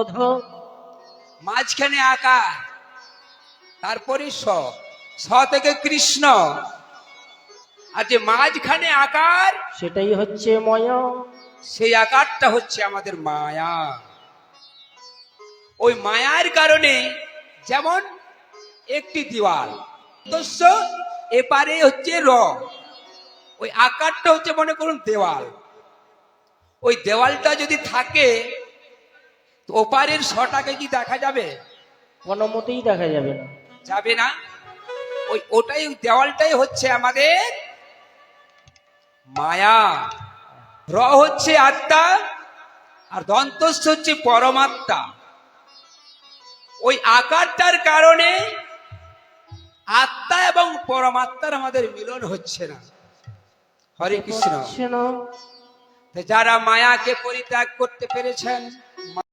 অধ, মাঝখানে আকার, তারপরে স থেকে কৃষ্ণ, আর যে মাঝখানে আকার সেটাই হচ্ছে ময়া। সেই আকারটা হচ্ছে আমাদের মায়া। ওই মায়ার কারণে যেমন একটি দেওয়াল, অথচ এপারে হচ্ছে ওই আকারটা হচ্ছে মনে করুন দেওয়াল। ওই দেওয়ালটা যদি থাকে তো ওপারের শটাকে কি দেখা যাবে? কোনো মতেই দেখা যাবে না। যাবে না। ওটাই দেওয়ালটাই হচ্ছে আমাদের মায়া। হচ্ছে আত্মা, আর দন্তস্থ হচ্ছে পরমাত্মা। ওই আকারটার কারণে আত্মা এবং পরমাত্মার আমাদের মিলন হচ্ছে না। হরে কৃষ্ণ। হচ্ছে না। যারা মায়াকে পরিত্যাগ করতে পেরেছেন,